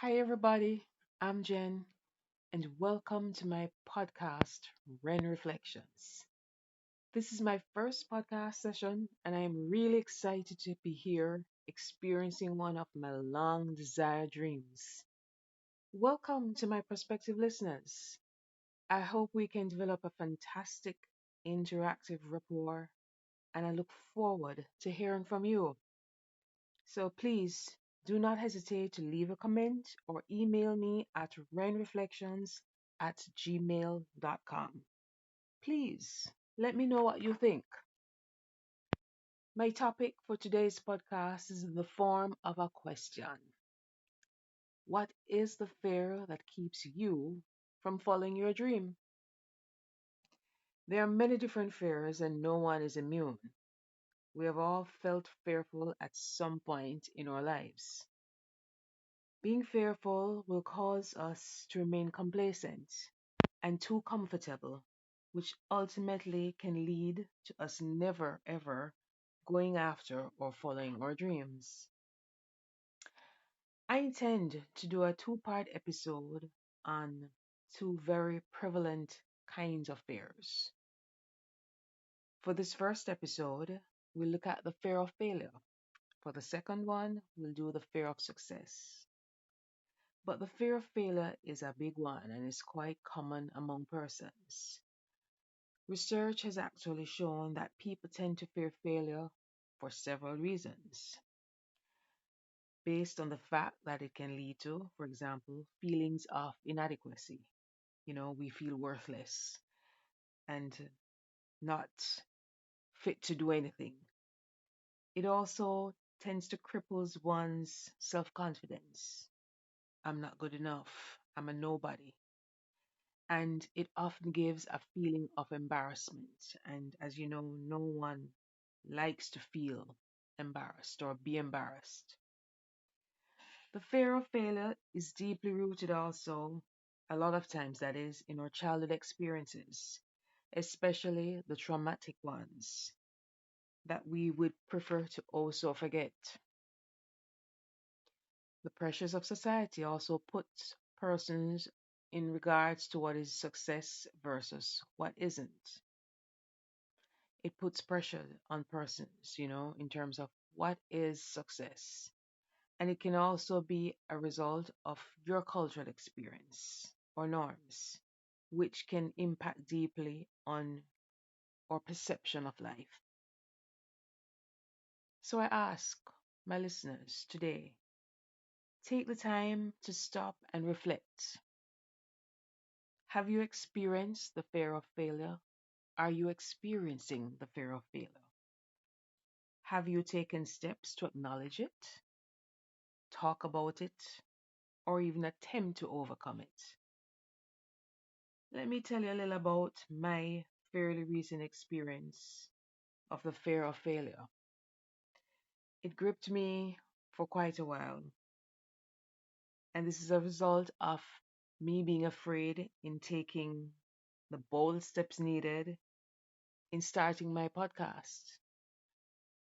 Hi, everybody. I'm Jen, and welcome to my podcast, Wrenreflections. This is my first podcast session, and I am really excited to be here experiencing one of my long desired dreams. Welcome to my prospective listeners. I hope we can develop a fantastic interactive rapport, and I look forward to hearing from you. So please do not hesitate to leave a comment or email me at rainreflections@gmail.com. Please let me know what you think. My topic for today's podcast is in the form of a question. What is the fear that keeps you from following your dream? There are many different fears and no one is immune. We have all felt fearful at some point in our lives. Being fearful will cause us to remain complacent and too comfortable, which ultimately can lead to us never ever going after or following our dreams. I intend to do a two-part episode on two very prevalent kinds of fears. For this first episode, we'll look at the fear of failure. For the second one, we'll do the fear of success. But the fear of failure is a big one and is quite common among persons. Research has actually shown that people tend to fear failure for several reasons, based on the fact that it can lead to, for example, feelings of inadequacy. We feel worthless and not fit to do anything. It also tends to cripple one's self confidence. I'm not good enough. I'm a nobody. And it often gives a feeling of embarrassment. And as you know, no one likes to feel embarrassed or be embarrassed. The fear of failure is deeply rooted also, a lot of times that is, in our childhood experiences, especially the traumatic ones that we would prefer to also forget. The pressures of society also puts persons in regards to what is success versus what isn't. It puts pressure on persons, in terms of what is success. And it can also be a result of your cultural experience or norms, which can impact deeply on our perception of life. So I ask my listeners today, take the time to stop and reflect. Have you experienced the fear of failure? Are you experiencing the fear of failure? Have you taken steps to acknowledge it, talk about it, or even attempt to overcome it? Let me tell you a little about my fairly recent experience of the fear of failure. It gripped me for quite a while, and this is a result of me being afraid in taking the bold steps needed in starting my podcast.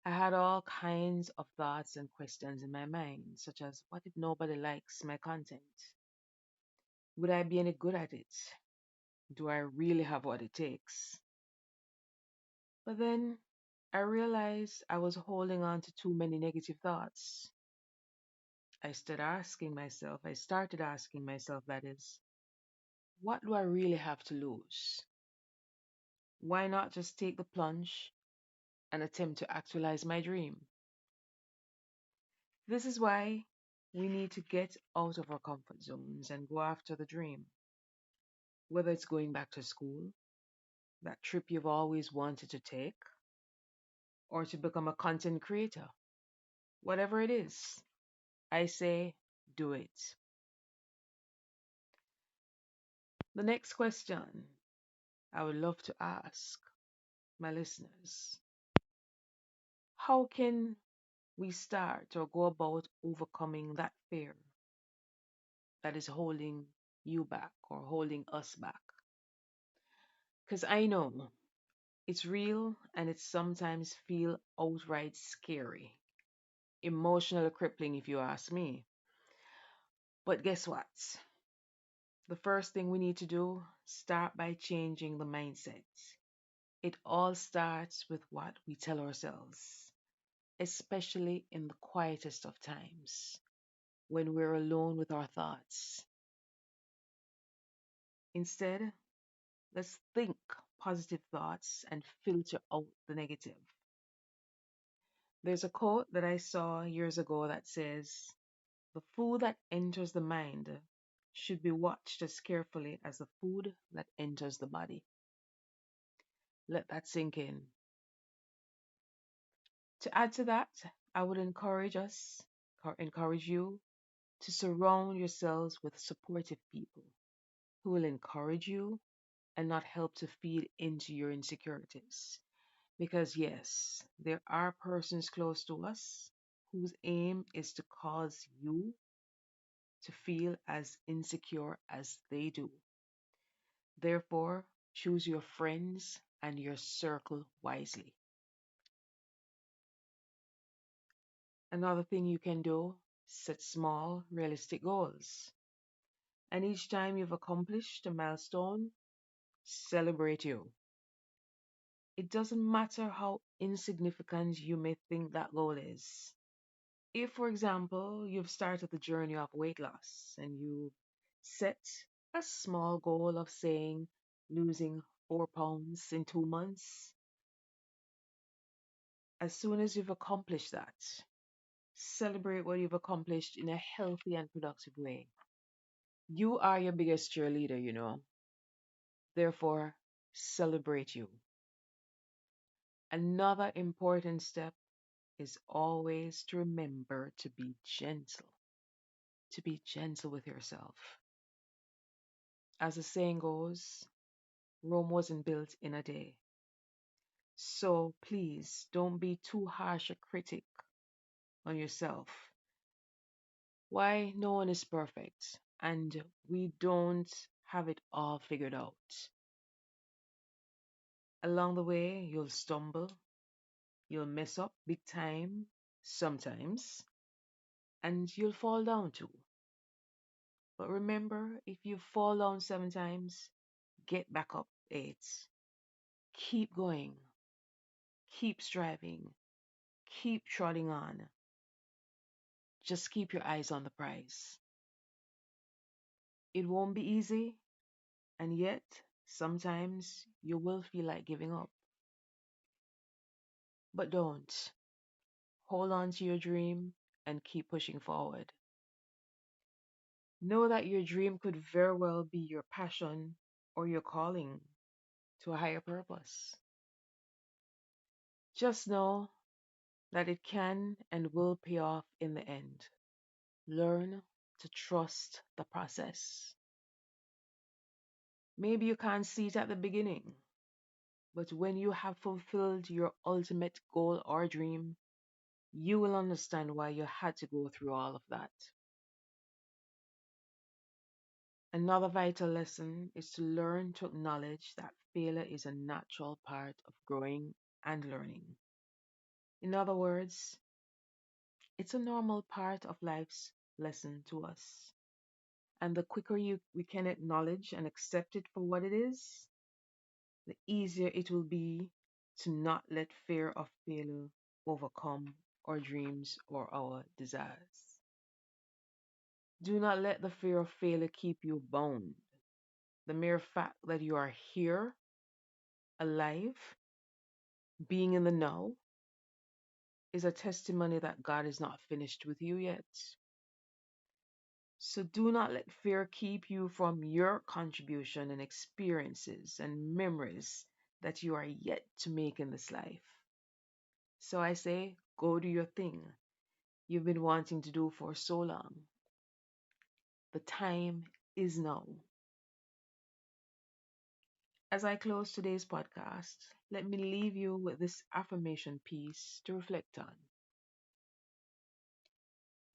I had all kinds of thoughts and questions in my mind, such as what if nobody likes my content? Would I be any good at it? Do I really have what it takes? But then I realized I was holding on to too many negative thoughts. I started asking myself, that is, what do I really have to lose? Why not just take the plunge and attempt to actualize my dream? This is why we need to get out of our comfort zones and go after the dream. Whether it's going back to school, that trip you've always wanted to take, or to become a content creator, whatever it is, I say do it. The next question I would love to ask my listeners: how can we start or go about overcoming that fear that is holding you back or holding us back? Because I know it's real and it sometimes feel outright scary, emotionally crippling if you ask me. But guess what? The first thing we need to do, start by changing the mindset. It all starts with what we tell ourselves, especially in the quietest of times, when we're alone with our thoughts. Instead, let's think positive thoughts and filter out the negative. There's a quote that I saw years ago that says, the food that enters the mind should be watched as carefully as the food that enters the body. Let that sink in. To add to that, I would encourage you to surround yourselves with supportive people who will encourage you and not help to feed into your insecurities. Because, yes, there are persons close to us whose aim is to cause you to feel as insecure as they do. Therefore, choose your friends and your circle wisely. Another thing you can do, set small, realistic goals. And each time you've accomplished a milestone, celebrate you. It doesn't matter how insignificant you may think that goal is. If, for example, you've started the journey of weight loss and you set a small goal of saying losing 4 pounds in 2 months, as soon as you've accomplished that, celebrate what you've accomplished in a healthy and productive way. You are your biggest cheerleader. Therefore, celebrate you. Another important step is always to remember to be gentle with yourself. As the saying goes, Rome wasn't built in a day. So please don't be too harsh a critic on yourself. Why? No one is perfect and we don't have it all figured out. Along the way, you'll stumble, you'll mess up big time sometimes, and you'll fall down too. But remember, if you fall down 7 times, get back up 8. Keep going, keep striving, keep trotting on. Just keep your eyes on the prize. It won't be easy, and yet sometimes you will feel like giving up. But don't. Hold on to your dream and keep pushing forward. Know that your dream could very well be your passion or your calling to a higher purpose. Just know that it can and will pay off in the end. Learn to trust the process. Maybe you can't see it at the beginning, but when you have fulfilled your ultimate goal or dream, you will understand why you had to go through all of that. Another vital lesson is to learn to acknowledge that failure is a natural part of growing and learning. In other words, it's a normal part of life's lesson to us. And the quicker we can acknowledge and accept it for what it is, the easier it will be to not let fear of failure overcome our dreams or our desires. Do not let the fear of failure keep you bound. The mere fact that you are here, alive, being in the now, is a testimony that God is not finished with you yet. So do not let fear keep you from your contribution and experiences and memories that you are yet to make in this life. So I say, go do your thing you've been wanting to do for so long. The time is now. As I close today's podcast, let me leave you with this affirmation piece to reflect on.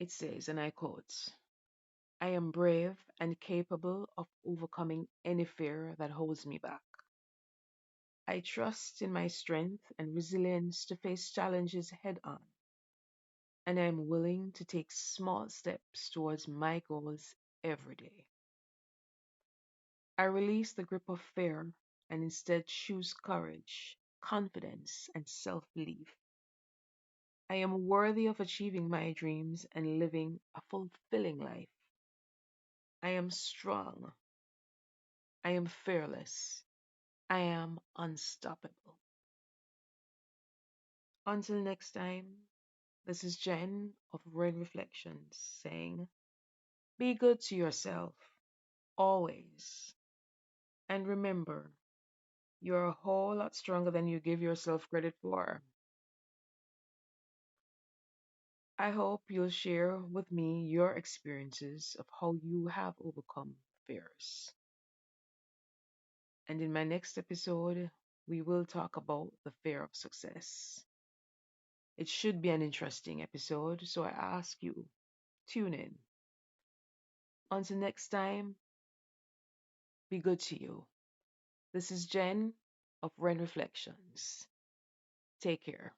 It says, and I quote, I am brave and capable of overcoming any fear that holds me back. I trust in my strength and resilience to face challenges head on. and I am willing to take small steps towards my goals every day. I release the grip of fear and instead choose courage, confidence, and self belief. I am worthy of achieving my dreams and living a fulfilling life. I am strong. I am fearless. I am unstoppable. Until next time, this is Jen of Wrenreflections saying, be good to yourself, always. And remember, you're a whole lot stronger than you give yourself credit for. I hope you'll share with me your experiences of how you have overcome fears. And in my next episode, we will talk about the fear of success. It should be an interesting episode, so I ask you, tune in. Until next time, be good to you. This is Jen of Ren Reflections. Take care.